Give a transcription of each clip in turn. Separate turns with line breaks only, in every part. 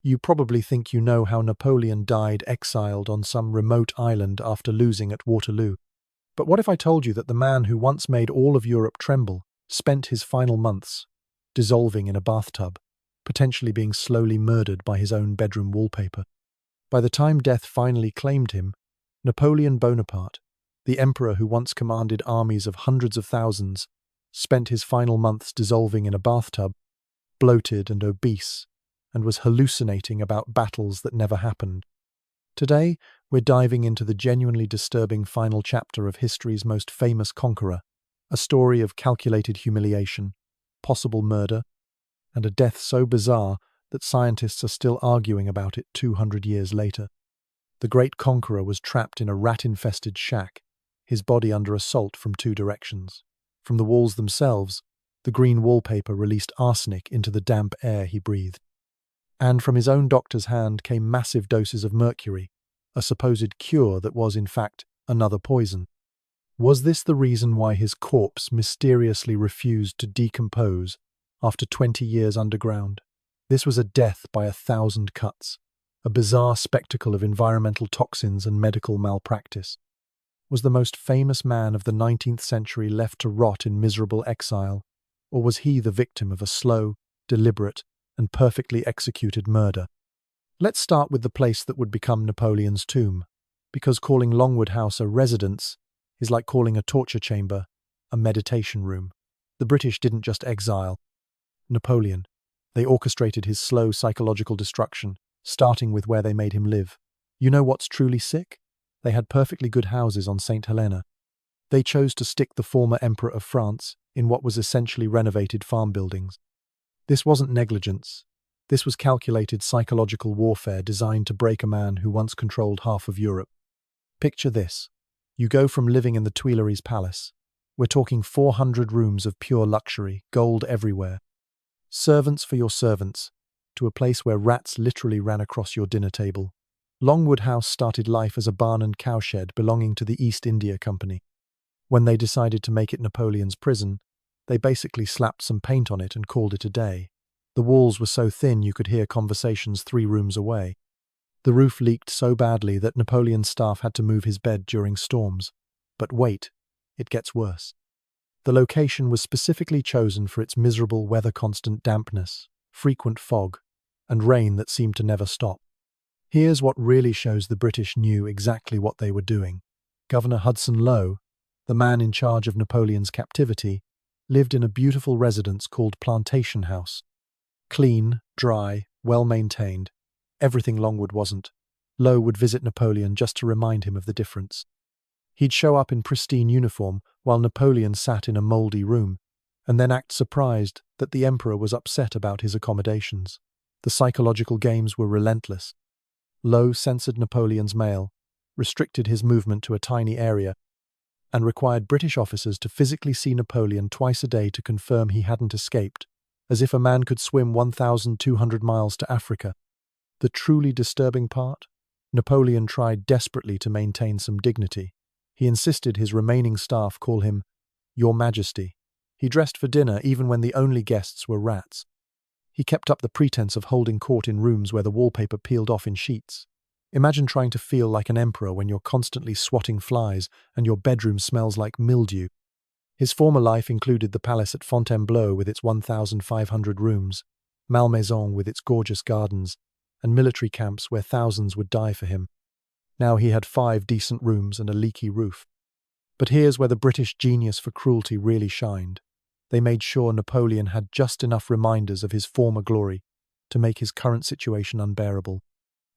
You probably think you know how Napoleon died exiled on some remote island after losing at Waterloo. But what if I told you that the man who once made all of Europe tremble spent his final months dissolving in a bathtub, potentially being slowly murdered by his own bedroom wallpaper? By the time death finally claimed him, Napoleon Bonaparte, the emperor who once commanded armies of hundreds of thousands, spent his final months dissolving in a bathtub, bloated and obese, and was hallucinating about battles that never happened. Today, we're diving into the genuinely disturbing final chapter of history's most famous conqueror, a story of calculated humiliation, possible murder, and a death so bizarre that scientists are still arguing about it 200 years later. The great conqueror was trapped in a rat-infested shack, his body under assault from two directions. From the walls themselves, the green wallpaper released arsenic into the damp air he breathed. And from his own doctor's hand came massive doses of mercury, a supposed cure that was, in fact, another poison. Was this the reason why his corpse mysteriously refused to decompose after 20 years underground? This was a death by 1,000 cuts, a bizarre spectacle of environmental toxins and medical malpractice. Was the most famous man of the 19th century left to rot in miserable exile, or was he the victim of a slow, deliberate, and perfectly executed murder? Let's start with the place that would become Napoleon's tomb, because calling Longwood House a residence is like calling a torture chamber a meditation room. The British didn't just exile Napoleon. They orchestrated his slow psychological destruction, starting with where they made him live. You know what's truly sick? They had perfectly good houses on Saint Helena. They chose to stick the former Emperor of France in what was essentially renovated farm buildings. This wasn't negligence. This was calculated psychological warfare designed to break a man who once controlled half of Europe. Picture this. You go from living in the Tuileries Palace. We're talking 400 rooms of pure luxury, gold everywhere. Servants for your servants, to a place where rats literally ran across your dinner table. Longwood House started life as a barn and cowshed belonging to the East India Company. When they decided to make it Napoleon's prison, they basically slapped some paint on it and called it a day. The walls were so thin you could hear conversations 3 rooms away. The roof leaked so badly that Napoleon's staff had to move his bed during storms. But wait, it gets worse. The location was specifically chosen for its miserable weather-constant dampness, frequent fog, and rain that seemed to never stop. Here's what really shows the British knew exactly what they were doing. Governor Hudson Lowe, the man in charge of Napoleon's captivity, lived in a beautiful residence called Plantation House. Clean, dry, well-maintained, everything Longwood wasn't. Lowe would visit Napoleon just to remind him of the difference. He'd show up in pristine uniform while Napoleon sat in a mouldy room, and then act surprised that the emperor was upset about his accommodations. The psychological games were relentless. Lowe censored Napoleon's mail, restricted his movement to a tiny area, and required British officers to physically see Napoleon twice a day to confirm he hadn't escaped, as if a man could swim 1,200 miles to Africa. The truly disturbing part? Napoleon tried desperately to maintain some dignity. He insisted his remaining staff call him Your Majesty. He dressed for dinner even when the only guests were rats. He kept up the pretense of holding court in rooms where the wallpaper peeled off in sheets. Imagine trying to feel like an emperor when you're constantly swatting flies and your bedroom smells like mildew. His former life included the palace at Fontainebleau with its 1,500 rooms, Malmaison with its gorgeous gardens, and military camps where thousands would die for him. Now he had 5 decent rooms and a leaky roof. But here's where the British genius for cruelty really shined. They made sure Napoleon had just enough reminders of his former glory to make his current situation unbearable.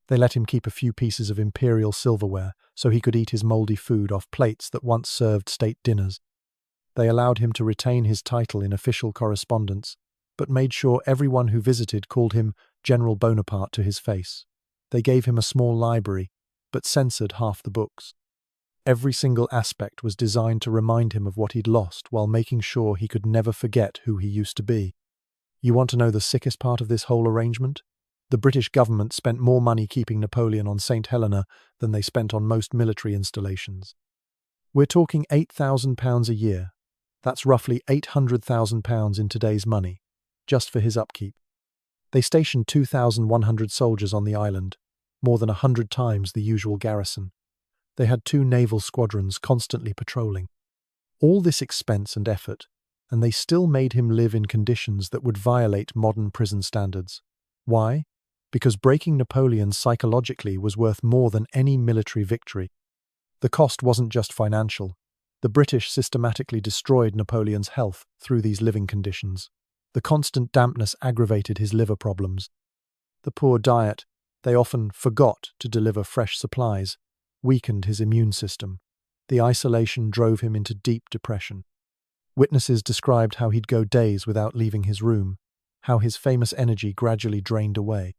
They let him keep a few pieces of imperial silverware so he could eat his mouldy food off plates that once served state dinners. They allowed him to retain his title in official correspondence, but made sure everyone who visited called him General Bonaparte to his face. They gave him a small library, but censored half the books. Every single aspect was designed to remind him of what he'd lost while making sure he could never forget who he used to be. You want to know the sickest part of this whole arrangement? The British government spent more money keeping Napoleon on Saint Helena than they spent on most military installations. We're talking £8,000 a year. That's roughly £800,000 in today's money, just for his upkeep. They stationed 2,100 soldiers on the island, more than 100 times the usual garrison. They had 2 naval squadrons constantly patrolling. All this expense and effort, and they still made him live in conditions that would violate modern prison standards. Why? Because breaking Napoleon psychologically was worth more than any military victory. The cost wasn't just financial. The British systematically destroyed Napoleon's health through these living conditions. The constant dampness aggravated his liver problems. The poor diet, they often forgot to deliver fresh supplies, weakened his immune system. The isolation drove him into deep depression. Witnesses described how he'd go days without leaving his room, how his famous energy gradually drained away.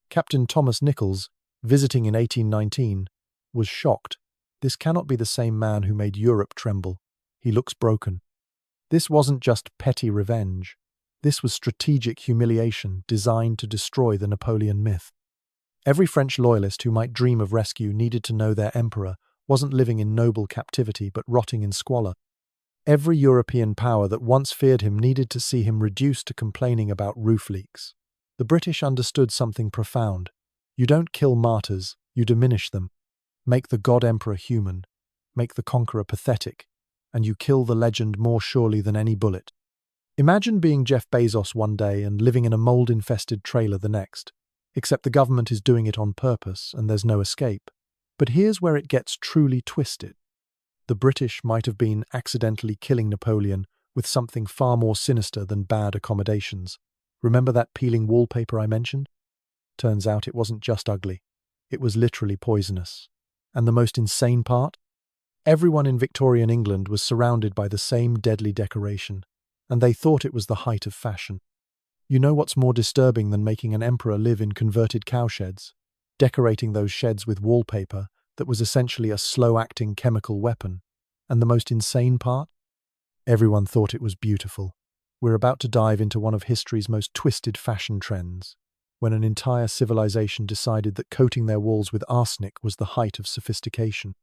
Captain Thomas Nichols, visiting in 1819, was shocked. This cannot be the same man who made Europe tremble. He looks broken. This wasn't just petty revenge. This was strategic humiliation designed to destroy the Napoleon myth. Every French loyalist who might dream of rescue needed to know their emperor wasn't living in noble captivity but rotting in squalor. Every European power that once feared him needed to see him reduced to complaining about roof leaks. The British understood something profound. You don't kill martyrs, you diminish them. Make the God Emperor human, make the conqueror pathetic, and you kill the legend more surely than any bullet. Imagine being Jeff Bezos one day and living in a mold-infested trailer the next, except the government is doing it on purpose and there's no escape. But here's where it gets truly twisted. The British might have been accidentally killing Napoleon with something far more sinister than bad accommodations. Remember that peeling wallpaper I mentioned? Turns out it wasn't just ugly. It was literally poisonous. And the most insane part? Everyone in Victorian England was surrounded by the same deadly decoration, and they thought it was the height of fashion. You know what's more disturbing than making an emperor live in converted cowsheds? Decorating those sheds with wallpaper that was essentially a slow-acting chemical weapon. And the most insane part? Everyone thought it was beautiful. We're about to dive into one of history's most twisted fashion trends, when an entire civilization decided that coating their walls with arsenic was the height of sophistication.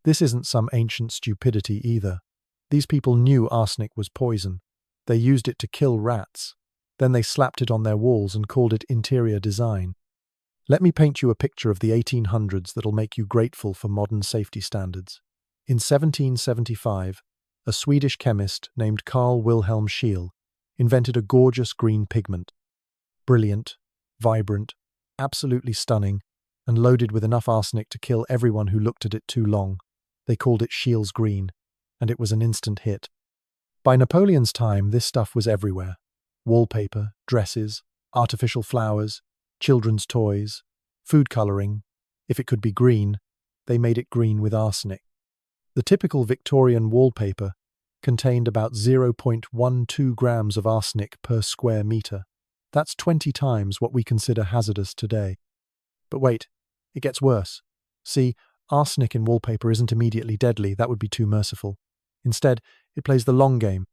This isn't some ancient stupidity either. These people knew arsenic was poison. They used it to kill rats. Then they slapped it on their walls and called it interior design. Let me paint you a picture of the 1800s that'll make you grateful for modern safety standards. In 1775, a Swedish chemist named Carl Wilhelm Scheele invented a gorgeous green pigment. Brilliant, vibrant, absolutely stunning, and loaded with enough arsenic to kill everyone who looked at it too long. They called it Scheele's green, and it was an instant hit. By Napoleon's time, this stuff was everywhere. Wallpaper, dresses, artificial flowers, children's toys, food coloring. If it could be green, they made it green with arsenic. The typical Victorian wallpaper contained about 0.12 grams of arsenic per square meter. That's 20 times what we consider hazardous today. But wait, it gets worse. See, arsenic in wallpaper isn't immediately deadly, that would be too merciful. Instead, it plays the long game.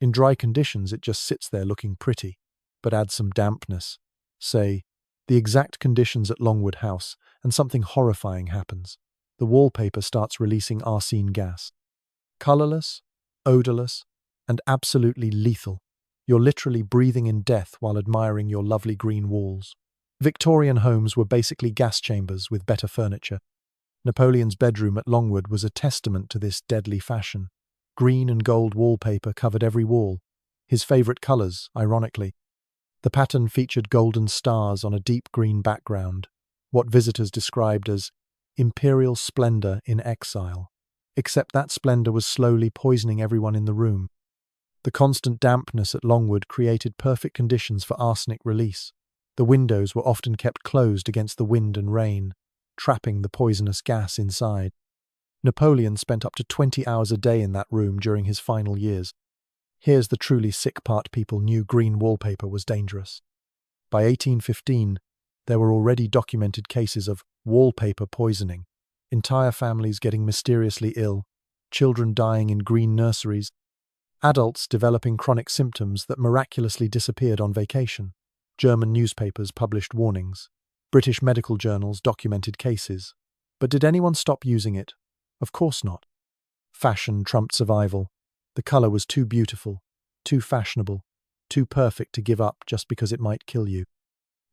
In dry conditions, it just sits there looking pretty, but adds some dampness. Say, the exact conditions at Longwood House, and something horrifying happens. The wallpaper starts releasing arsenic gas. Colorless, odorless, and absolutely lethal. You're literally breathing in death while admiring your lovely green walls. Victorian homes were basically gas chambers with better furniture. Napoleon's bedroom at Longwood was a testament to this deadly fashion. Green and gold wallpaper covered every wall. His favorite colors, ironically. The pattern featured golden stars on a deep green background, what visitors described as imperial splendor in exile. Except that splendor was slowly poisoning everyone in the room. The constant dampness at Longwood created perfect conditions for arsenic release. The windows were often kept closed against the wind and rain, trapping the poisonous gas inside. Napoleon spent up to 20 hours a day in that room during his final years. Here's the truly sick part: people knew green wallpaper was dangerous. By 1815, there were already documented cases of wallpaper poisoning, entire families getting mysteriously ill, children dying in green nurseries, adults developing chronic symptoms that miraculously disappeared on vacation. German newspapers published warnings. British medical journals documented cases. But did anyone stop using it? Of course not. Fashion trumped survival. The color was too beautiful, too fashionable. too perfect to give up just because it might kill you.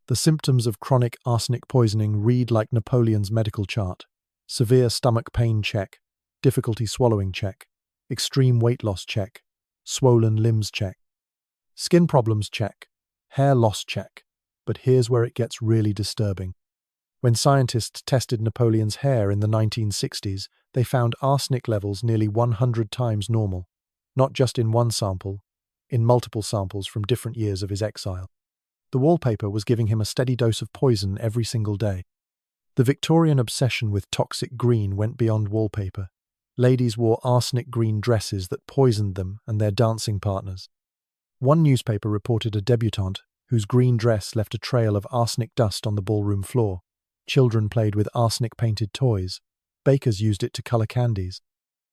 The symptoms of chronic arsenic poisoning read like Napoleon's medical chart. Severe stomach pain check, difficulty swallowing check, extreme weight loss check, swollen limbs check, skin problems check, hair loss check. But here's where it gets really disturbing. When scientists tested Napoleon's hair in the 1960s, they found arsenic levels nearly 100 times normal, not just in one sample, in multiple samples from different years of his exile. The wallpaper was giving him a steady dose of poison every single day. The Victorian obsession with toxic green went beyond wallpaper. Ladies wore arsenic green dresses that poisoned them and their dancing partners. One newspaper reported a debutante whose green dress left a trail of arsenic dust on the ballroom floor. Children played with arsenic-painted toys. Bakers used it to colour candies.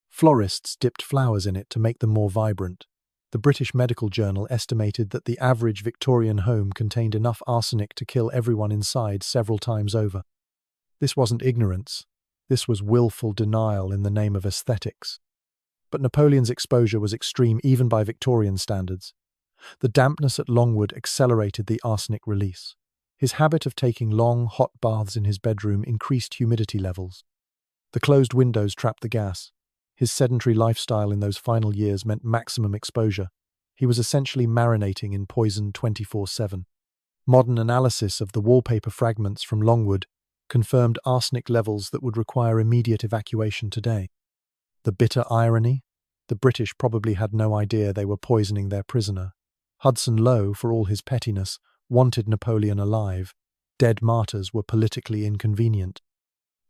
Florists dipped flowers in it to make them more vibrant. The British Medical Journal estimated that the average Victorian home contained enough arsenic to kill everyone inside several times over. This wasn't ignorance. This was willful denial in the name of aesthetics. But Napoleon's exposure was extreme even by Victorian standards. The dampness at Longwood accelerated the arsenic release. His habit of taking long, hot baths in his bedroom increased humidity levels. The closed windows trapped the gas. His sedentary lifestyle in those final years meant maximum exposure. He was essentially marinating in poison 24/7. Modern analysis of the wallpaper fragments from Longwood confirmed arsenic levels that would require immediate evacuation today. The bitter irony? The British probably had no idea they were poisoning their prisoner. Hudson Lowe, for all his pettiness, wanted Napoleon alive. Dead martyrs were politically inconvenient.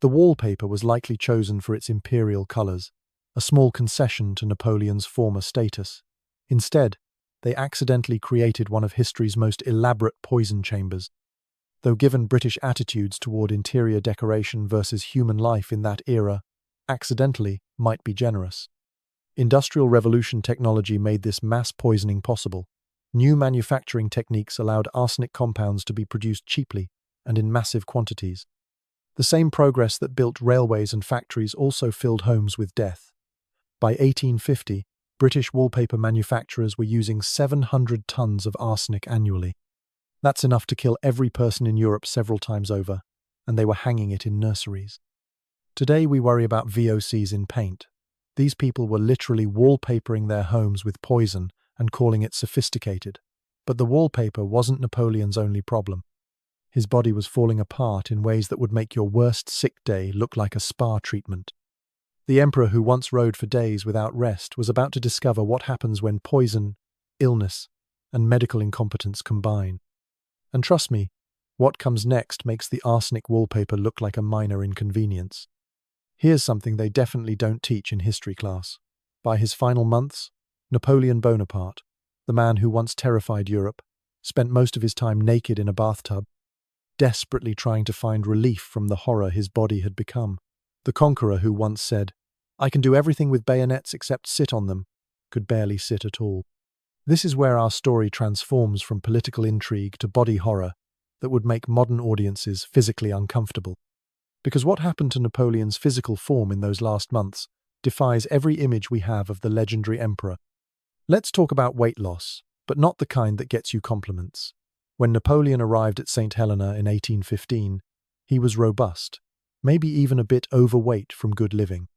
The wallpaper was likely chosen for its imperial colours, a small concession to Napoleon's former status. Instead, they accidentally created one of history's most elaborate poison chambers. Though given British attitudes toward interior decoration versus human life in that era, accidentally might be generous. Industrial Revolution technology made this mass poisoning possible. New manufacturing techniques allowed arsenic compounds to be produced cheaply and in massive quantities. The same progress that built railways and factories also filled homes with death. By 1850, British wallpaper manufacturers were using 700 tons of arsenic annually. That's enough to kill every person in Europe several times over, and they were hanging it in nurseries. Today we worry about VOCs in paint. These people were literally wallpapering their homes with poison and calling it sophisticated. But the wallpaper wasn't Napoleon's only problem. His body was falling apart in ways that would make your worst sick day look like a spa treatment. The emperor who once rode for days without rest was about to discover what happens when poison, illness, and medical incompetence combine. And trust me, what comes next makes the arsenic wallpaper look like a minor inconvenience. Here's something they definitely don't teach in history class. By his final months, Napoleon Bonaparte, the man who once terrified Europe, spent most of his time naked in a bathtub, desperately trying to find relief from the horror his body had become. The conqueror who once said, "I can do everything with bayonets except sit on them," could barely sit at all. This is where our story transforms from political intrigue to body horror that would make modern audiences physically uncomfortable. Because what happened to Napoleon's physical form in those last months defies every image we have of the legendary emperor. Let's talk about weight loss, but not the kind that gets you compliments. When Napoleon arrived at Saint Helena in 1815, he was robust, maybe even a bit overweight from good living.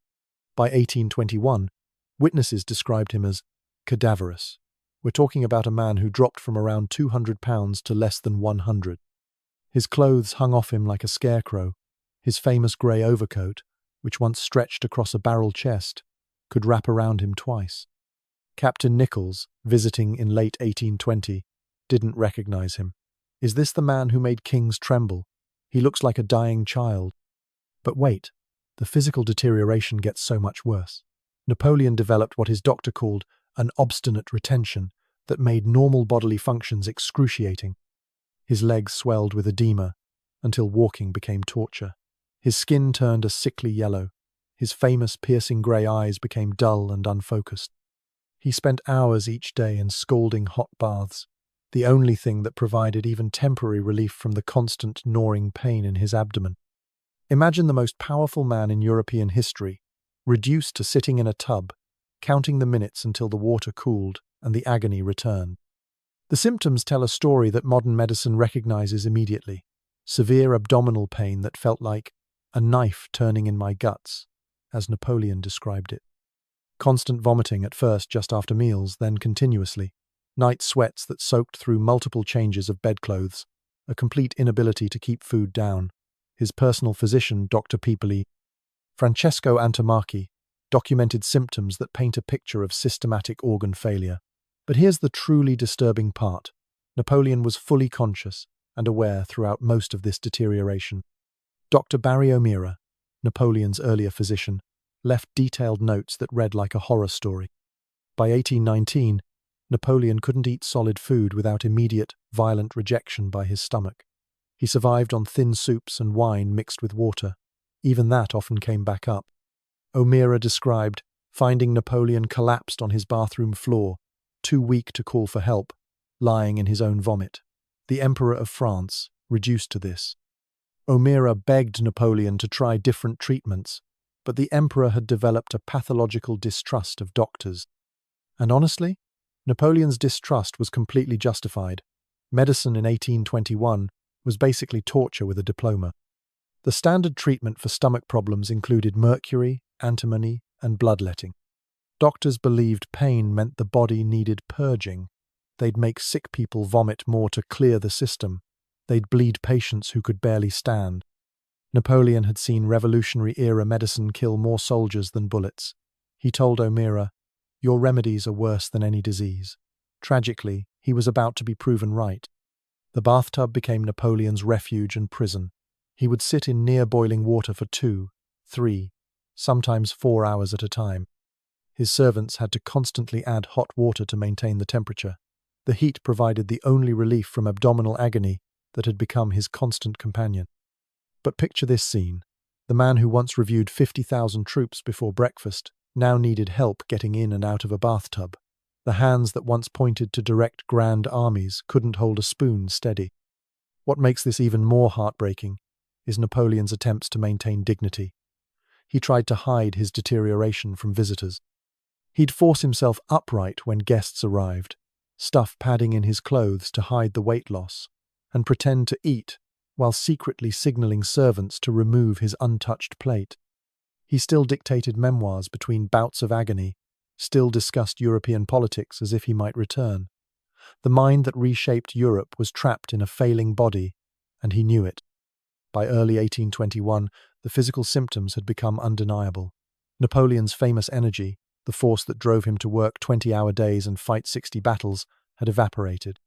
By 1821, witnesses described him as cadaverous. We're talking about a man who dropped from around 200 pounds to less than 100. His clothes hung off him like a scarecrow. His famous grey overcoat, which once stretched across a barrel chest, could wrap around him twice. Captain Nichols, visiting in late 1820, didn't recognize him. Is this the man who made kings tremble? He looks like a dying child. But wait, the physical deterioration gets so much worse. Napoleon developed what his doctor called an obstinate retention that made normal bodily functions excruciating. His legs swelled with edema until walking became torture. His skin turned a sickly yellow. His famous piercing grey eyes became dull and unfocused. He spent hours each day in scalding hot baths, the only thing that provided even temporary relief from the constant gnawing pain in his abdomen. Imagine the most powerful man in European history, reduced to sitting in a tub, counting the minutes until the water cooled and the agony returned. The symptoms tell a story that modern medicine recognizes immediately. Severe abdominal pain that felt like a knife turning in my guts, as Napoleon described it. Constant vomiting at first just after meals, then continuously. Night sweats that soaked through multiple changes of bedclothes. A complete inability to keep food down. His personal physician, Dr. Pipoli, Francesco Antomacchi, documented symptoms that paint a picture of systematic organ failure. But here's the truly disturbing part. Napoleon was fully conscious and aware throughout most of this deterioration. Dr. Barry O'Meara, Napoleon's earlier physician, left detailed notes that read like a horror story. By 1819, Napoleon couldn't eat solid food without immediate, violent rejection by his stomach. He survived on thin soups and wine mixed with water. Even that often came back up. O'Meara described finding Napoleon collapsed on his bathroom floor, too weak to call for help, lying in his own vomit. The Emperor of France reduced to this. O'Meara begged Napoleon to try different treatments, but the Emperor had developed a pathological distrust of doctors. And honestly, Napoleon's distrust was completely justified. Medicine in 1821 was basically torture with a diploma. The standard treatment for stomach problems included mercury, antimony, and bloodletting. Doctors believed pain meant the body needed purging. They'd make sick people vomit more to clear the system. They'd bleed patients who could barely stand. Napoleon had seen Revolutionary-era medicine kill more soldiers than bullets. He told O'Meara, "Your remedies are worse than any disease." Tragically, he was about to be proven right. The bathtub became Napoleon's refuge and prison. He would sit in near-boiling water for 2, 3, sometimes 4 hours at a time. His servants had to constantly add hot water to maintain the temperature. The heat provided the only relief from abdominal agony that had become his constant companion. But picture this scene. The man who once reviewed 50,000 troops before breakfast now needed help getting in and out of a bathtub. The hands that once pointed to direct grand armies couldn't hold a spoon steady. What makes this even more heartbreaking is Napoleon's attempts to maintain dignity. He tried to hide his deterioration from visitors. He'd force himself upright when guests arrived, stuff padding in his clothes to hide the weight loss, and pretend to eat while secretly signaling servants to remove his untouched plate. He still dictated memoirs between bouts of agony, still discussed European politics as if he might return. The mind that reshaped Europe was trapped in a failing body, and he knew it. By early 1821, the physical symptoms had become undeniable. Napoleon's famous energy, the force that drove him to work 20-hour days and fight 60 battles, had evaporated.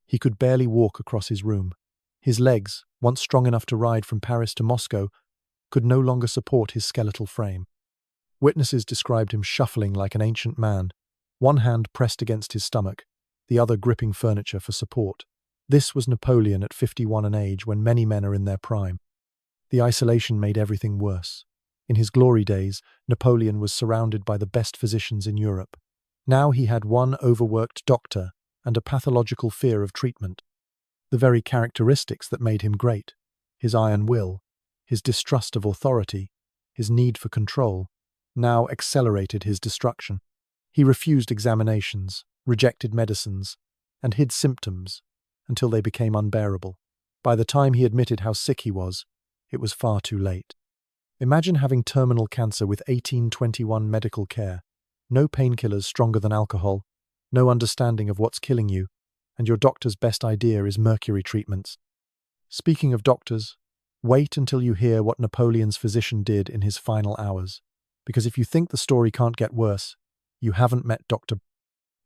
He could barely walk across his room. His legs, once strong enough to ride from Paris to Moscow, could no longer support his skeletal frame. Witnesses described him shuffling like an ancient man, one hand pressed against his stomach, the other gripping furniture for support. This was Napoleon at 51, an age when many men are in their prime. The isolation made everything worse. In his glory days, Napoleon was surrounded by the best physicians in Europe. Now he had one overworked doctor and a pathological fear of treatment. The very characteristics that made him great, his iron will, his distrust of authority, his need for control, now accelerated his destruction. He refused examinations, rejected medicines, and hid symptoms until they became unbearable. By the time he admitted how sick he was, it was far too late. Imagine having terminal cancer with 1821 medical care, no painkillers stronger than alcohol, no understanding of what's killing you, and your doctor's best idea is mercury treatments. Speaking of doctors, wait until you hear what Napoleon's physician did in his final hours, because if you think the story can't get worse, you haven't met Dr.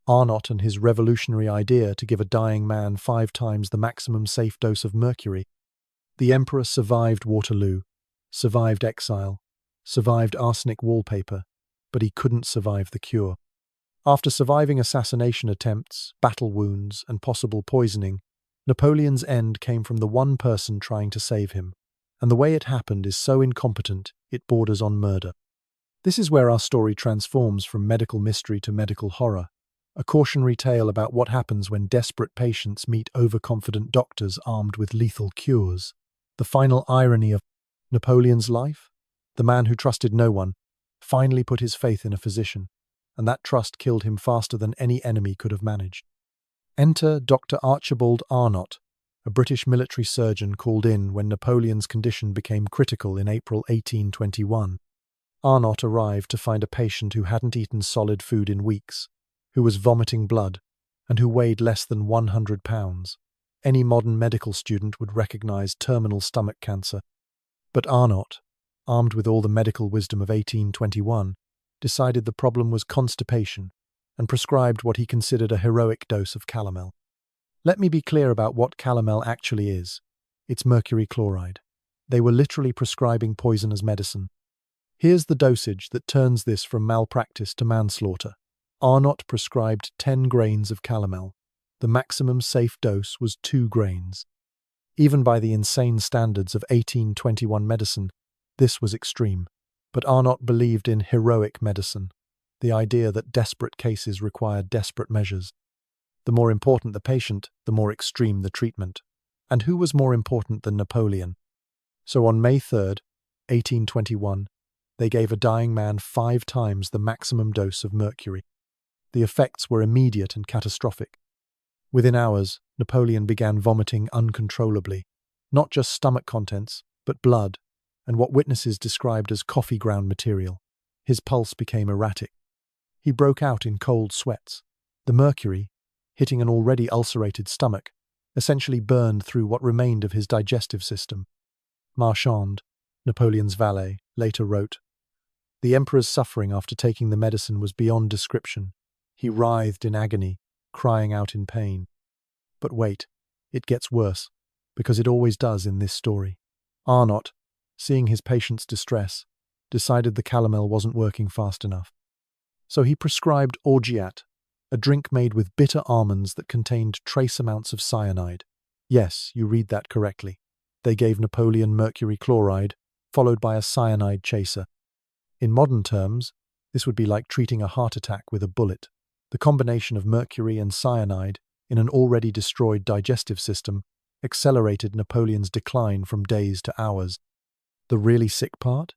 Arnott and his revolutionary idea to give a dying man 5 times the maximum safe dose of mercury. The Emperor survived Waterloo, survived exile, survived arsenic wallpaper, but he couldn't survive the cure. After surviving assassination attempts, battle wounds, and possible poisoning, Napoleon's end came from the one person trying to save him, and the way it happened is so incompetent it borders on murder. This is where our story transforms from medical mystery to medical horror, a cautionary tale about what happens when desperate patients meet overconfident doctors armed with lethal cures. The final irony of Napoleon's life? The man who trusted no one finally put his faith in a physician, and that trust killed him faster than any enemy could have managed. Enter Dr. Archibald Arnott, a British military surgeon called in when Napoleon's condition became critical in April 1821. Arnott arrived to find a patient who hadn't eaten solid food in weeks, who was vomiting blood, and who weighed less than 100 pounds. Any modern medical student would recognize terminal stomach cancer. But Arnott, armed with all the medical wisdom of 1821, decided the problem was constipation and prescribed what he considered a heroic dose of calomel. Let me be clear about what calomel actually is. It's mercury chloride. They were literally prescribing poison as medicine. Here's the dosage that turns this from malpractice to manslaughter. Arnott prescribed 10 grains of calomel. The maximum safe dose was 2 grains. Even by the insane standards of 1821 medicine, this was extreme. But Arnott believed in heroic medicine, the idea that desperate cases required desperate measures. The more important the patient, the more extreme the treatment. And who was more important than Napoleon? So on May 3rd, 1821, they gave a dying man 5 times the maximum dose of mercury. The effects were immediate and catastrophic. Within hours, Napoleon began vomiting uncontrollably, not just stomach contents, but blood, and what witnesses described as coffee ground material. His pulse became erratic. He broke out in cold sweats. The mercury, hitting an already ulcerated stomach, essentially burned through what remained of his digestive system. Marchand, Napoleon's valet, later wrote, "The emperor's suffering after taking the medicine was beyond description. He writhed in agony, crying out in pain." But wait, it gets worse, because it always does in this story. Arnott, seeing his patient's distress, decided the calomel wasn't working fast enough. So he prescribed orgeat, a drink made with bitter almonds that contained trace amounts of cyanide. Yes, you read that correctly. They gave Napoleon mercury chloride, followed by a cyanide chaser. In modern terms, this would be like treating a heart attack with a bullet. The combination of mercury and cyanide in an already destroyed digestive system accelerated Napoleon's decline from days to hours. The really sick part?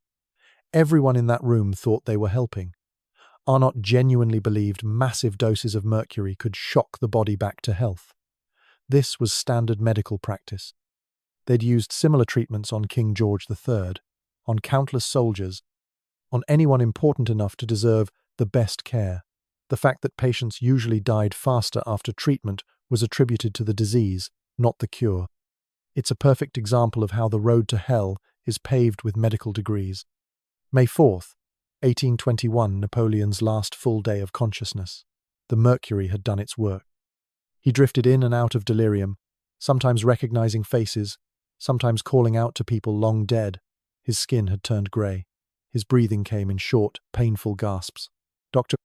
Everyone in that room thought they were helping. Arnott genuinely believed massive doses of mercury could shock the body back to health. This was standard medical practice. They'd used similar treatments on King George III, on countless soldiers, on anyone important enough to deserve the best care. The fact that patients usually died faster after treatment was attributed to the disease, not the cure. It's a perfect example of how the road to hell is paved with medical degrees. May 4th, 1821, Napoleon's last full day of consciousness. The mercury had done its work. He drifted in and out of delirium, sometimes recognizing faces, sometimes calling out to people long dead. His skin had turned grey. His breathing came in short, painful gasps. Dr.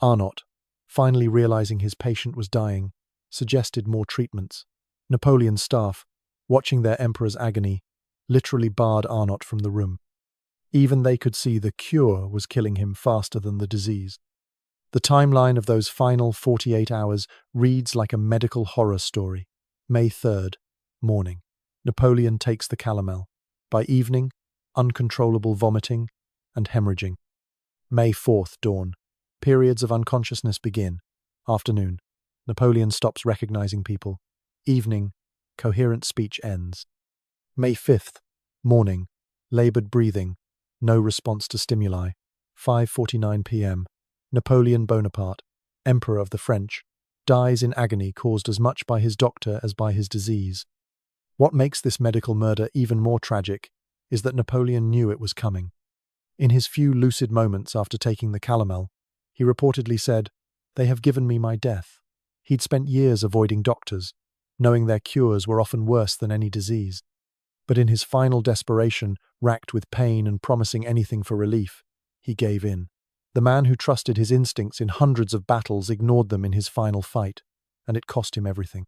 Arnott, finally realizing his patient was dying, suggested more treatments. Napoleon's staff, watching their emperor's agony, literally barred Arnott from the room. Even they could see the cure was killing him faster than the disease. The timeline of those final 48 hours reads like a medical horror story. May 3rd, morning. Napoleon takes the calomel. By evening, uncontrollable vomiting and hemorrhaging. May 4th, dawn. Periods of unconsciousness begin. Afternoon. Napoleon stops recognizing people. Evening. Coherent speech ends. May 5th, morning. Labored breathing. No response to stimuli. 5:49 p.m. Napoleon Bonaparte, Emperor of the French, dies in agony caused as much by his doctor as by his disease. What makes this medical murder even more tragic is that Napoleon knew it was coming. In his few lucid moments after taking the calomel, he reportedly said, "They have given me my death." He'd spent years avoiding doctors, knowing their cures were often worse than any disease. But in his final desperation, racked with pain and promising anything for relief, he gave in. The man who trusted his instincts in hundreds of battles ignored them in his final fight, and it cost him everything.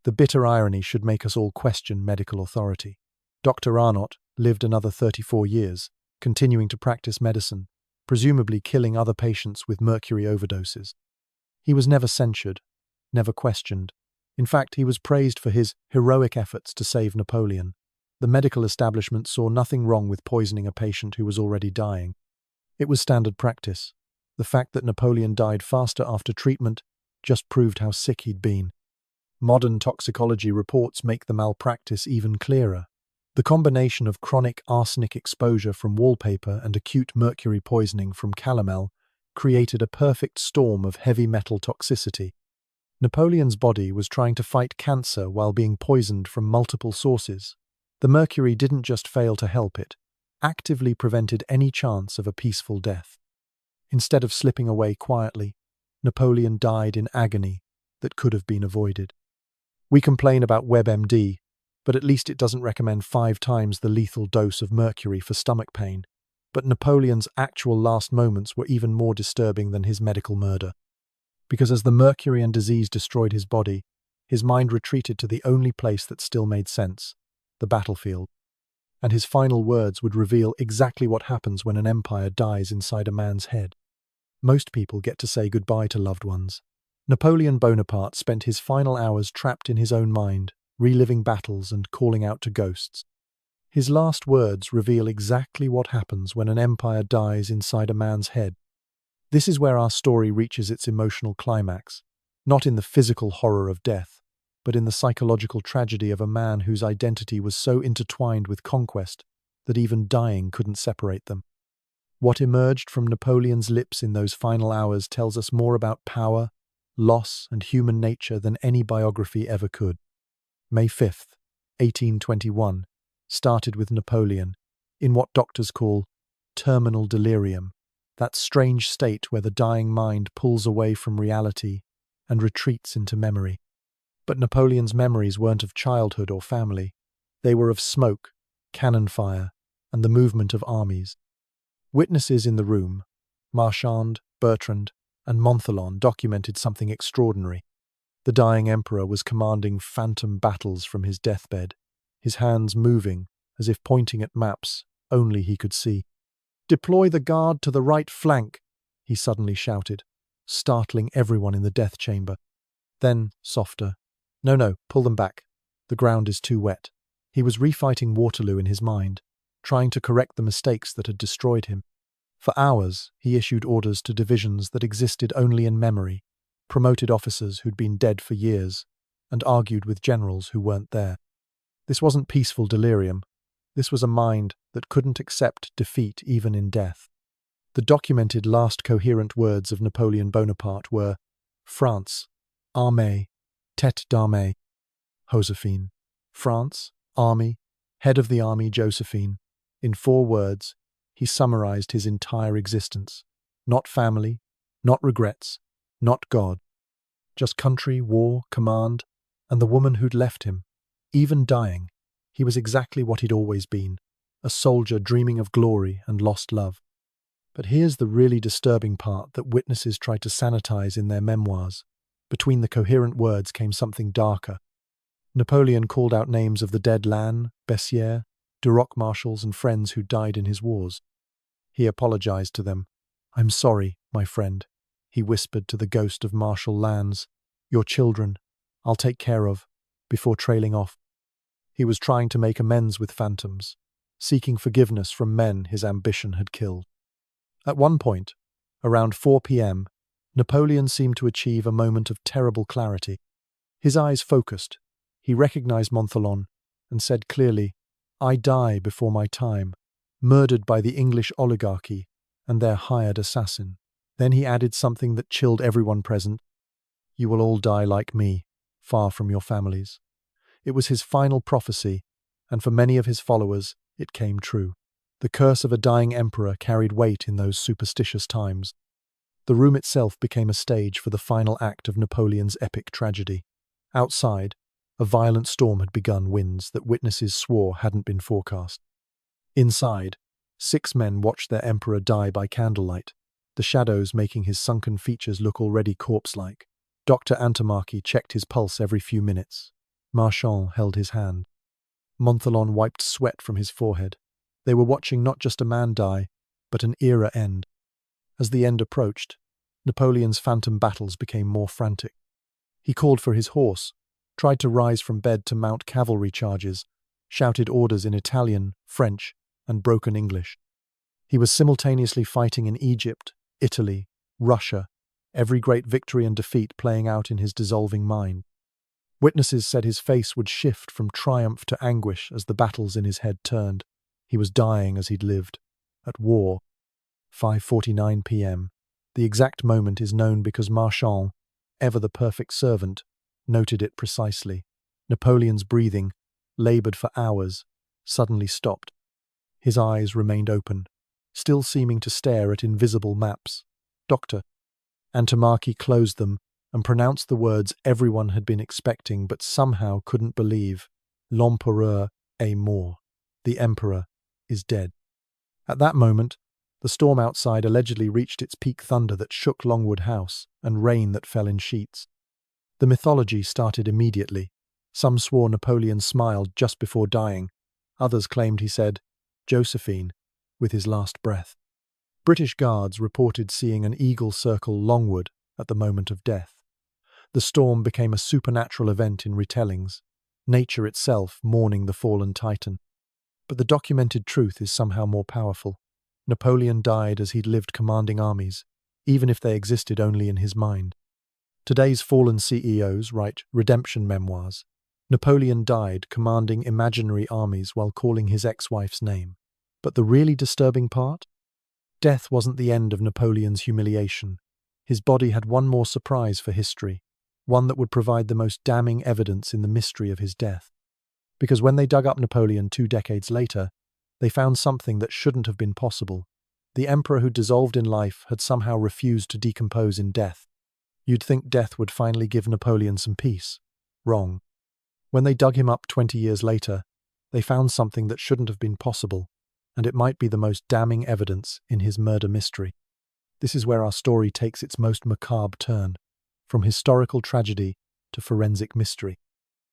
The bitter irony should make us all question medical authority. Dr. Arnott lived another 34 years, continuing to practice medicine, presumably killing other patients with mercury overdoses. He was never censured, never questioned. In fact, he was praised for his heroic efforts to save Napoleon. The medical establishment saw nothing wrong with poisoning a patient who was already dying. It was standard practice. The fact that Napoleon died faster after treatment just proved how sick he'd been. Modern toxicology reports make the malpractice even clearer. The combination of chronic arsenic exposure from wallpaper and acute mercury poisoning from calomel created a perfect storm of heavy metal toxicity. Napoleon's body was trying to fight cancer while being poisoned from multiple sources. The mercury didn't just fail to help it, actively prevented any chance of a peaceful death. Instead of slipping away quietly, Napoleon died in agony that could have been avoided. We complain about WebMD, but at least it doesn't recommend 5 times the lethal dose of mercury for stomach pain. But Napoleon's actual last moments were even more disturbing than his medical murder. Because as the mercury and disease destroyed his body, his mind retreated to the only place that still made sense, the battlefield. And his final words would reveal exactly what happens when an empire dies inside a man's head. Most people get to say goodbye to loved ones. Napoleon Bonaparte spent his final hours trapped in his own mind, reliving battles and calling out to ghosts. His last words reveal exactly what happens when an empire dies inside a man's head. This is where our story reaches its emotional climax, not in the physical horror of death, but in the psychological tragedy of a man whose identity was so intertwined with conquest that even dying couldn't separate them. What emerged from Napoleon's lips in those final hours tells us more about power, loss, and human nature than any biography ever could. May 5th, 1821, started with Napoleon, in what doctors call terminal delirium, that strange state where the dying mind pulls away from reality and retreats into memory. But Napoleon's memories weren't of childhood or family. They were of smoke, cannon fire, and the movement of armies. Witnesses in the room, Marchand, Bertrand, and Montholon, documented something extraordinary. The dying emperor was commanding phantom battles from his deathbed, his hands moving as if pointing at maps only he could see. "Deploy the guard to the right flank," he suddenly shouted, startling everyone in the death chamber. Then, softer, No, pull them back. The ground is too wet." He was refighting Waterloo in his mind, trying to correct the mistakes that had destroyed him. For hours, he issued orders to divisions that existed only in memory, promoted officers who'd been dead for years, and argued with generals who weren't there. This wasn't peaceful delirium. This was a mind that couldn't accept defeat even in death. The documented last coherent words of Napoleon Bonaparte were, "France, armée, tête d'armée, Josephine." France, army, head of the army, Josephine. In 4 words, he summarized his entire existence. Not family, not regrets, not God. Just country, war, command, and the woman who'd left him. Even dying, he was exactly what he'd always been, a soldier dreaming of glory and lost love. But here's the really disturbing part that witnesses tried to sanitize in their memoirs. Between the coherent words came something darker. Napoleon called out names of the dead Lannes, Bessières, Duroc marshals and friends who died in his wars. He apologized to them. "I'm sorry, my friend," he whispered to the ghost of Marshal Lannes. "Your children, I'll take care of," before trailing off. He was trying to make amends with phantoms, seeking forgiveness from men his ambition had killed. At one point, around 4 p.m., Napoleon seemed to achieve a moment of terrible clarity. His eyes focused. He recognized Montholon and said clearly, "I die before my time, murdered by the English oligarchy and their hired assassin." Then he added something that chilled everyone present. "You will all die like me, far from your families." It was his final prophecy, and for many of his followers, it came true. The curse of a dying emperor carried weight in those superstitious times. The room itself became a stage for the final act of Napoleon's epic tragedy. Outside, a violent storm had begun, winds that witnesses swore hadn't been forecast. Inside, 6 men watched their emperor die by candlelight, the shadows making his sunken features look already corpse-like. Dr. Antommarchi checked his pulse every few minutes. Marchand held his hand. Montholon wiped sweat from his forehead. They were watching not just a man die, but an era end. As the end approached, Napoleon's phantom battles became more frantic. He called for his horse, tried to rise from bed to mount cavalry charges, shouted orders in Italian, French, and broken English. He was simultaneously fighting in Egypt, Italy, Russia, every great victory and defeat playing out in his dissolving mind. Witnesses said his face would shift from triumph to anguish as the battles in his head turned. He was dying as he'd lived. At war. 5:49 p.m. The exact moment is known because Marchand, ever the perfect servant, noted it precisely. Napoleon's breathing, laboured for hours, suddenly stopped. His eyes remained open, still seeming to stare at invisible maps. "Doctor." Antommarchi closed them and pronounced the words everyone had been expecting but somehow couldn't believe. "L'empereur est mort." The emperor is dead. At that moment, the storm outside allegedly reached its peak thunder that shook Longwood House and rain that fell in sheets. The mythology started immediately. Some swore Napoleon smiled just before dying. Others claimed he said, "Josephine," with his last breath. British guards reported seeing an eagle circle Longwood at the moment of death. The storm became a supernatural event in retellings, nature itself mourning the fallen titan. But the documented truth is somehow more powerful. Napoleon died as he'd lived commanding armies, even if they existed only in his mind. Today's fallen CEOs write redemption memoirs. Napoleon died commanding imaginary armies while calling his ex-wife's name. But the really disturbing part? Death wasn't the end of Napoleon's humiliation. His body had one more surprise for history, one that would provide the most damning evidence in the mystery of his death. Because when they dug up Napoleon 2 decades later, they found something that shouldn't have been possible. The emperor who dissolved in life had somehow refused to decompose in death. You'd think death would finally give Napoleon some peace. Wrong. When they dug him up 20 years later, they found something that shouldn't have been possible, and it might be the most damning evidence in his murder mystery. This is where our story takes its most macabre turn, from historical tragedy to forensic mystery.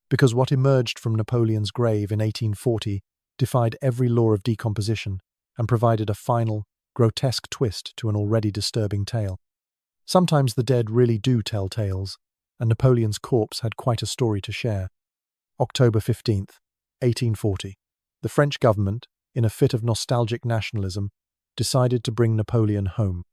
Because what emerged from Napoleon's grave in 1840 defied every law of decomposition and provided a final, grotesque twist to an already disturbing tale. Sometimes the dead really do tell tales, and Napoleon's corpse had quite a story to share. October 15th, 1840. The French government, in a fit of nostalgic nationalism, decided to bring Napoleon home.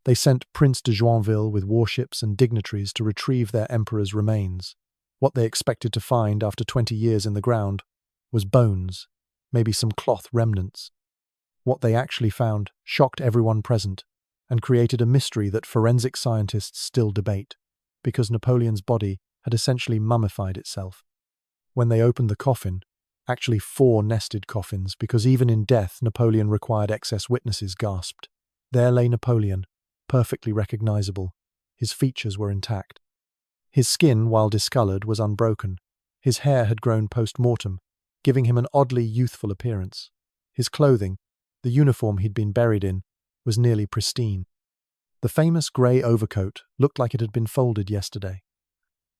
They sent Prince de Joinville with warships and dignitaries to retrieve their emperor's remains. What they expected to find after 20 years in the ground was bones, maybe some cloth remnants. What they actually found shocked everyone present and created a mystery that forensic scientists still debate, because Napoleon's body had essentially mummified itself. When they opened the coffin, actually 4 nested coffins, because even in death Napoleon required excess witnesses, gasped. There lay Napoleon, perfectly recognizable. His features were intact. His skin, while discoloured, was unbroken. His hair had grown post-mortem, giving him an oddly youthful appearance. His clothing, the uniform he'd been buried in, was nearly pristine. The famous grey overcoat looked like it had been folded yesterday.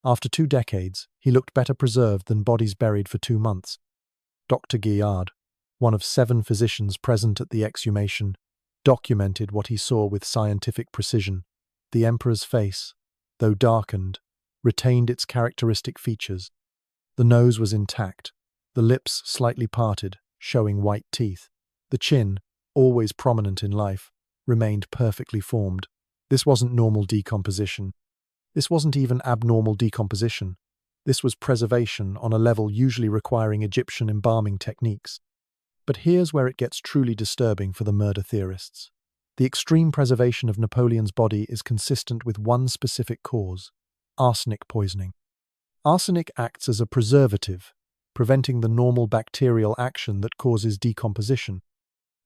After 2 decades, he looked better preserved than bodies buried for 2 months. Dr. Guillard, one of 7 physicians present at the exhumation, documented what he saw with scientific precision. The emperor's face, though darkened, retained its characteristic features. The nose was intact, the lips slightly parted, showing white teeth. The chin, always prominent in life, remained perfectly formed. This wasn't normal decomposition. This wasn't even abnormal decomposition. This was preservation on a level usually requiring Egyptian embalming techniques. But here's where it gets truly disturbing for the murder theorists. The extreme preservation of Napoleon's body is consistent with one specific cause: arsenic poisoning. Arsenic acts as a preservative, preventing the normal bacterial action that causes decomposition.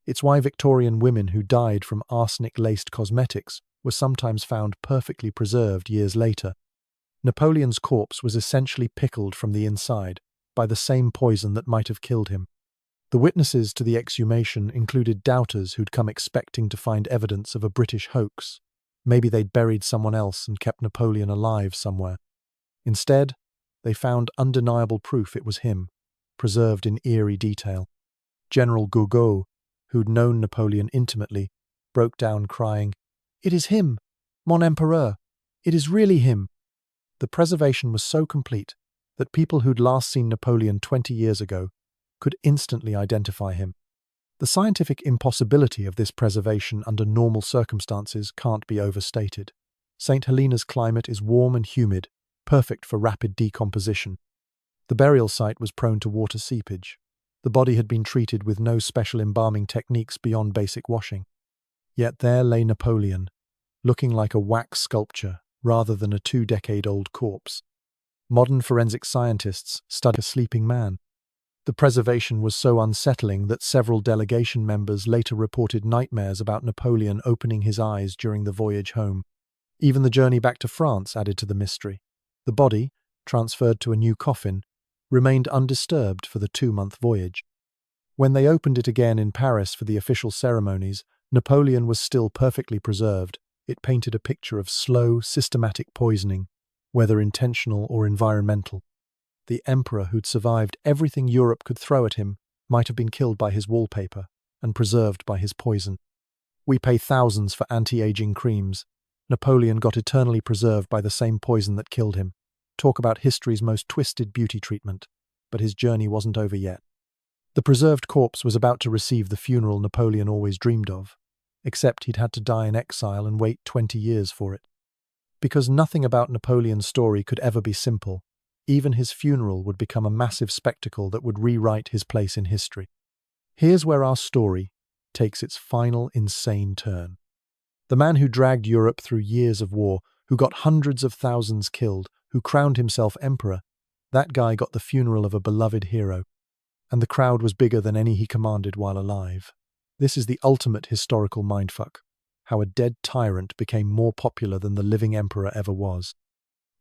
It's why Victorian women who died from arsenic-laced cosmetics were sometimes found perfectly preserved years later. Napoleon's corpse was essentially pickled from the inside by the same poison that might have killed him. The witnesses to the exhumation included doubters who'd come expecting to find evidence of a British hoax. Maybe they'd buried someone else and kept Napoleon alive somewhere. Instead, they found undeniable proof it was him, preserved in eerie detail. General Gourgaud, who'd known Napoleon intimately, broke down crying, "It is him, mon empereur! It is really him!" The preservation was so complete that people who'd last seen Napoleon 20 years ago could instantly identify him. The scientific impossibility of this preservation under normal circumstances can't be overstated. Saint Helena's climate is warm and humid, perfect for rapid decomposition. The burial site was prone to water seepage. The body had been treated with no special embalming techniques beyond basic washing. Yet there lay Napoleon, looking like a wax sculpture rather than a 2-decade-old corpse. Modern forensic scientists studied a sleeping man. The preservation was so unsettling that several delegation members later reported nightmares about Napoleon opening his eyes during the voyage home. Even the journey back to France added to the mystery. The body, transferred to a new coffin, remained undisturbed for the 2-month voyage. When they opened it again in Paris for the official ceremonies, Napoleon was still perfectly preserved. It painted a picture of slow, systematic poisoning, whether intentional or environmental. The emperor who'd survived everything Europe could throw at him might have been killed by his wallpaper and preserved by his poison. We pay thousands for anti-aging creams. Napoleon got eternally preserved by the same poison that killed him. Talk about history's most twisted beauty treatment. But his journey wasn't over yet. The preserved corpse was about to receive the funeral Napoleon always dreamed of, except he'd had to die in exile and wait 20 years for it. Because nothing about Napoleon's story could ever be simple, even his funeral would become a massive spectacle that would rewrite his place in history. Here's where our story takes its final insane turn. The man who dragged Europe through years of war, who got hundreds of thousands killed, who crowned himself emperor, that guy got the funeral of a beloved hero. And the crowd was bigger than any he commanded while alive. This is the ultimate historical mindfuck, how a dead tyrant became more popular than the living emperor ever was.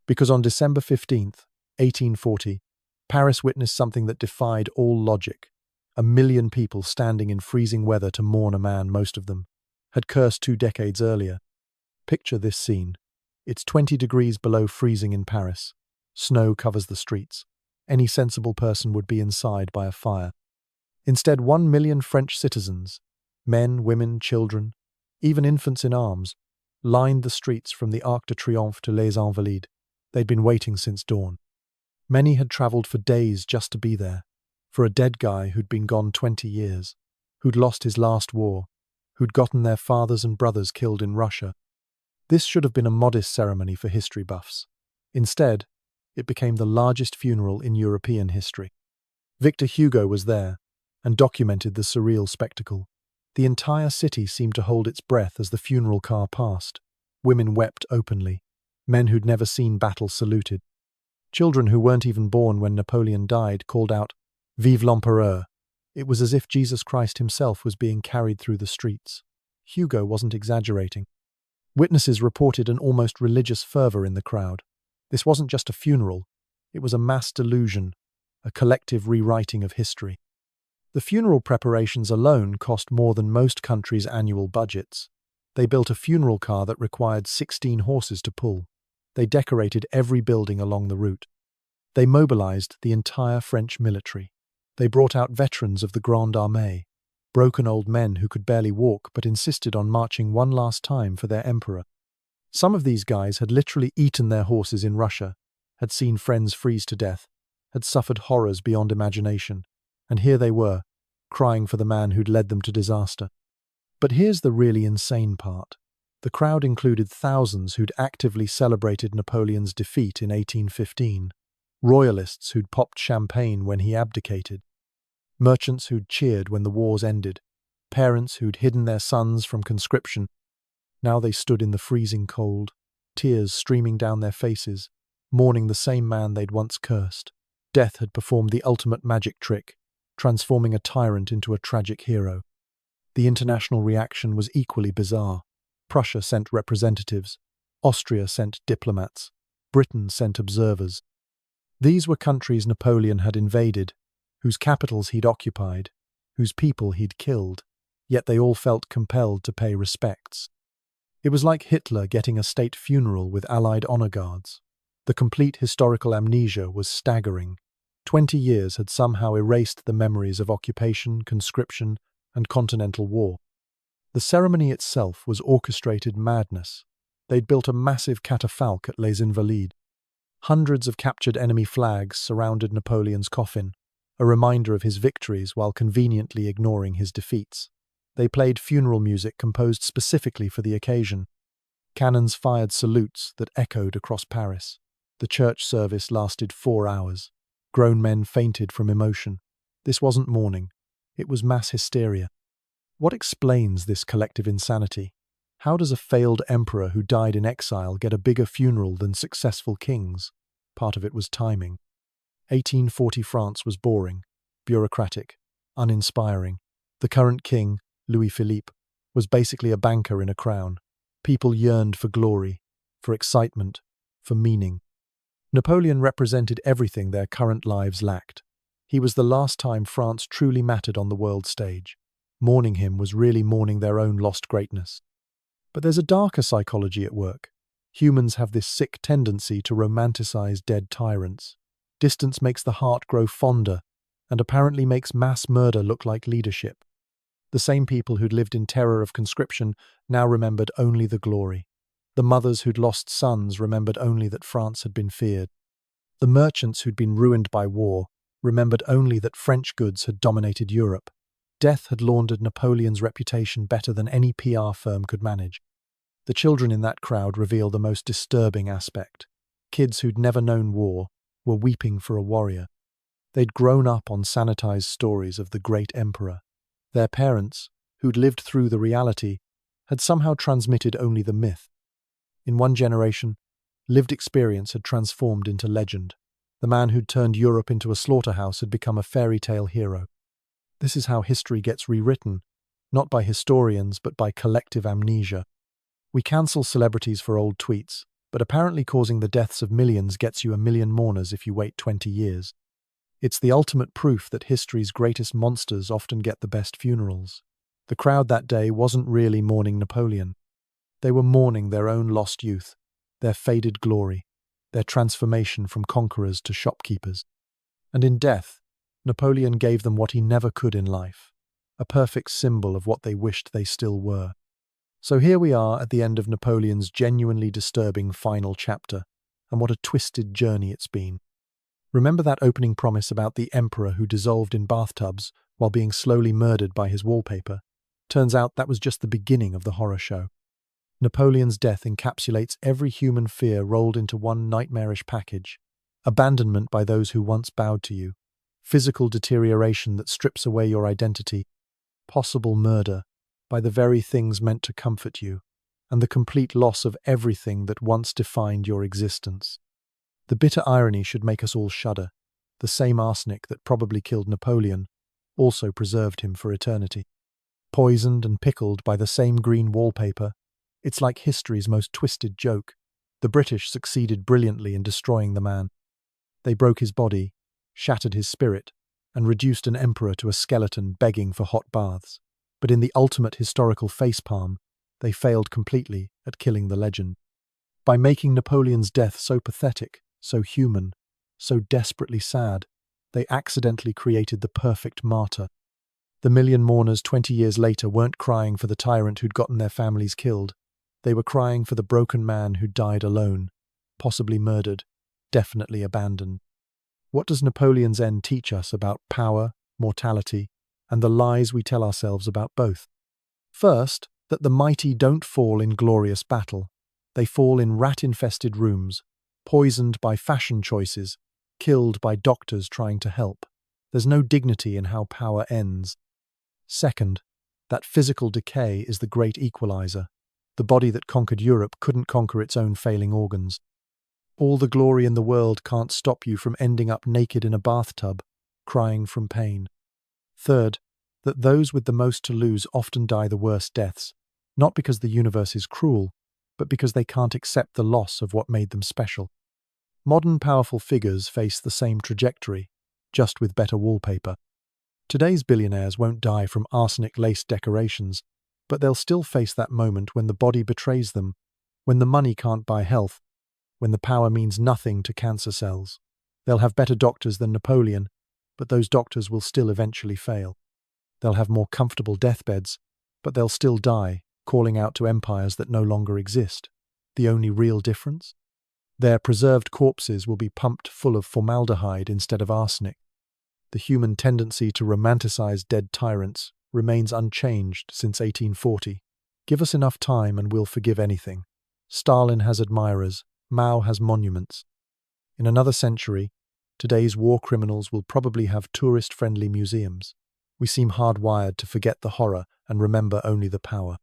Because on December 15th, 1840, Paris witnessed something that defied all logic. 1 million people standing in freezing weather to mourn a man, most of them had cursed 2 decades earlier. Picture this scene. It's 20 degrees below freezing in Paris. Snow covers the streets. Any sensible person would be inside by a fire. Instead, 1 million French citizens, men, women, children, even infants in arms, lined the streets from the Arc de Triomphe to Les Invalides. They'd been waiting since dawn. Many had travelled for days just to be there, for a dead guy who'd been gone 20 years, who'd lost his last war, who'd gotten their fathers and brothers killed in Russia. This should have been a modest ceremony for history buffs. Instead, it became the largest funeral in European history. Victor Hugo was there and documented the surreal spectacle. The entire city seemed to hold its breath as the funeral car passed. Women wept openly. Men who'd never seen battle saluted. Children who weren't even born when Napoleon died called out, "Vive l'Empereur!" It was as if Jesus Christ himself was being carried through the streets. Hugo wasn't exaggerating. Witnesses reported an almost religious fervor in the crowd. This wasn't just a funeral, it was a mass delusion, a collective rewriting of history. The funeral preparations alone cost more than most countries' annual budgets. They built a funeral car that required 16 horses to pull. They decorated every building along the route. They mobilized the entire French military. They brought out veterans of the Grande Armée, broken old men who could barely walk but insisted on marching one last time for their emperor. Some of these guys had literally eaten their horses in Russia, had seen friends freeze to death, had suffered horrors beyond imagination, and here they were, crying for the man who'd led them to disaster. But here's the really insane part. The crowd included thousands who'd actively celebrated Napoleon's defeat in 1815, royalists who'd popped champagne when he abdicated, merchants who'd cheered when the wars ended, parents who'd hidden their sons from conscription. Now they stood in the freezing cold, tears streaming down their faces, mourning the same man they'd once cursed. Death had performed the ultimate magic trick, transforming a tyrant into a tragic hero. The international reaction was equally bizarre. Prussia sent representatives, Austria sent diplomats, Britain sent observers. These were countries Napoleon had invaded, whose capitals he'd occupied, whose people he'd killed, yet they all felt compelled to pay respects. It was like Hitler getting a state funeral with Allied honor guards. The complete historical amnesia was staggering. 20 years had somehow erased the memories of occupation, conscription, and continental war. The ceremony itself was orchestrated madness. They'd built a massive catafalque at Les Invalides. Hundreds of captured enemy flags surrounded Napoleon's coffin, a reminder of his victories while conveniently ignoring his defeats. They played funeral music composed specifically for the occasion. Cannons fired salutes that echoed across Paris. The church service lasted 4 hours. Grown men fainted from emotion. This wasn't mourning. It was mass hysteria. What explains this collective insanity? How does a failed emperor who died in exile get a bigger funeral than successful kings? Part of it was timing. 1840 France was boring, bureaucratic, uninspiring. The current king, Louis Philippe, was basically a banker in a crown. People yearned for glory, for excitement, for meaning. Napoleon represented everything their current lives lacked. He was the last time France truly mattered on the world stage. Mourning him was really mourning their own lost greatness. But there's a darker psychology at work. Humans have this sick tendency to romanticize dead tyrants. Distance makes the heart grow fonder, and apparently makes mass murder look like leadership. The same people who'd lived in terror of conscription now remembered only the glory. The mothers who'd lost sons remembered only that France had been feared. The merchants who'd been ruined by war remembered only that French goods had dominated Europe. Death had laundered Napoleon's reputation better than any PR firm could manage. The children in that crowd reveal the most disturbing aspect. Kids who'd never known war were weeping for a warrior. They'd grown up on sanitized stories of the great emperor. Their parents, who'd lived through the reality, had somehow transmitted only the myth. In one generation, lived experience had transformed into legend. The man who'd turned Europe into a slaughterhouse had become a fairy tale hero. This is how history gets rewritten, not by historians but by collective amnesia. We cancel celebrities for old tweets, but apparently causing the deaths of millions gets you a million mourners if you wait 20 years. It's the ultimate proof that history's greatest monsters often get the best funerals. The crowd that day wasn't really mourning Napoleon. They were mourning their own lost youth, their faded glory, their transformation from conquerors to shopkeepers. And in death, Napoleon gave them what he never could in life, a perfect symbol of what they wished they still were. So here we are at the end of Napoleon's genuinely disturbing final chapter, and what a twisted journey it's been. Remember that opening promise about the emperor who dissolved in bathtubs while being slowly murdered by his wallpaper? Turns out that was just the beginning of the horror show. Napoleon's death encapsulates every human fear rolled into one nightmarish package. Abandonment by those who once bowed to you. Physical deterioration that strips away your identity. Possible murder by the very things meant to comfort you. And the complete loss of everything that once defined your existence. The bitter irony should make us all shudder. The same arsenic that probably killed Napoleon also preserved him for eternity. Poisoned and pickled by the same green wallpaper, it's like history's most twisted joke. The British succeeded brilliantly in destroying the man. They broke his body, shattered his spirit, and reduced an emperor to a skeleton begging for hot baths. But in the ultimate historical facepalm, they failed completely at killing the legend. By making Napoleon's death so pathetic, so human, so desperately sad, they accidentally created the perfect martyr. The million mourners 20 years later weren't crying for the tyrant who'd gotten their families killed. They were crying for the broken man who died alone, possibly murdered, definitely abandoned. What does Napoleon's end teach us about power, mortality, and the lies we tell ourselves about both? First, that the mighty don't fall in glorious battle. They fall in rat-infested rooms, poisoned by fashion choices, killed by doctors trying to help. There's no dignity in how power ends. Second, that physical decay is the great equalizer. The body that conquered Europe couldn't conquer its own failing organs. All the glory in the world can't stop you from ending up naked in a bathtub, crying from pain. Third, that those with the most to lose often die the worst deaths, not because the universe is cruel, but because they can't accept the loss of what made them special. Modern powerful figures face the same trajectory, just with better wallpaper. Today's billionaires won't die from arsenic-laced decorations, but they'll still face that moment when the body betrays them, when the money can't buy health, when the power means nothing to cancer cells. They'll have better doctors than Napoleon, but those doctors will still eventually fail. They'll have more comfortable deathbeds, but they'll still die, calling out to empires that no longer exist. The only real difference? Their preserved corpses will be pumped full of formaldehyde instead of arsenic. The human tendency to romanticize dead tyrants remains unchanged since 1840. Give us enough time and we'll forgive anything. Stalin has admirers, Mao has monuments. In another century, today's war criminals will probably have tourist-friendly museums. We seem hardwired to forget the horror and remember only the power.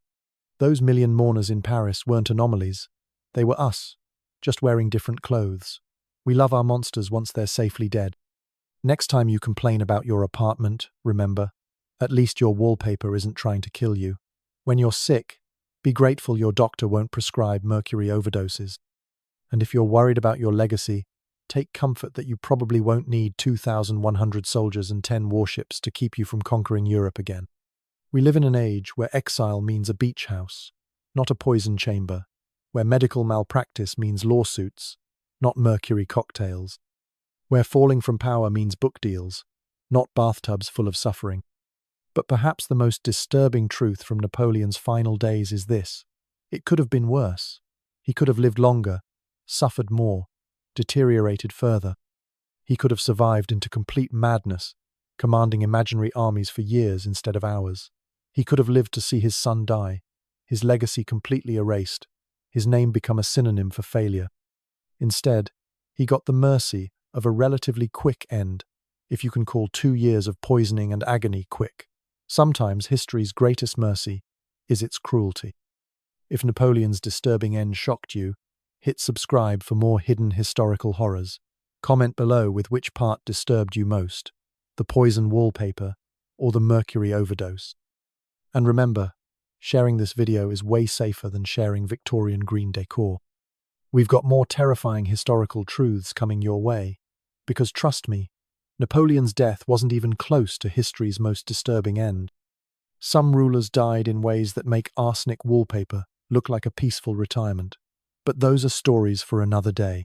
Those million mourners in Paris weren't anomalies. They were us, just wearing different clothes. We love our monsters once they're safely dead. Next time you complain about your apartment, remember, at least your wallpaper isn't trying to kill you. When you're sick, be grateful your doctor won't prescribe mercury overdoses. And if you're worried about your legacy, take comfort that you probably won't need 2,100 soldiers and 10 warships to keep you from conquering Europe again. We live in an age where exile means a beach house, not a poison chamber, where medical malpractice means lawsuits, not mercury cocktails, where falling from power means book deals, not bathtubs full of suffering. But perhaps the most disturbing truth from Napoleon's final days is this: it could have been worse. He could have lived longer, suffered more, deteriorated further. He could have survived into complete madness, commanding imaginary armies for years instead of hours. He could have lived to see his son die, his legacy completely erased, his name become a synonym for failure. Instead, he got the mercy of a relatively quick end, if you can call 2 years of poisoning and agony quick. Sometimes history's greatest mercy is its cruelty. If Napoleon's disturbing end shocked you, hit subscribe for more hidden historical horrors. Comment below with which part disturbed you most, the poison wallpaper or the mercury overdose. And remember, sharing this video is way safer than sharing Victorian green decor. We've got more terrifying historical truths coming your way, because trust me, Napoleon's death wasn't even close to history's most disturbing end. Some rulers died in ways that make arsenic wallpaper look like a peaceful retirement. But those are stories for another day.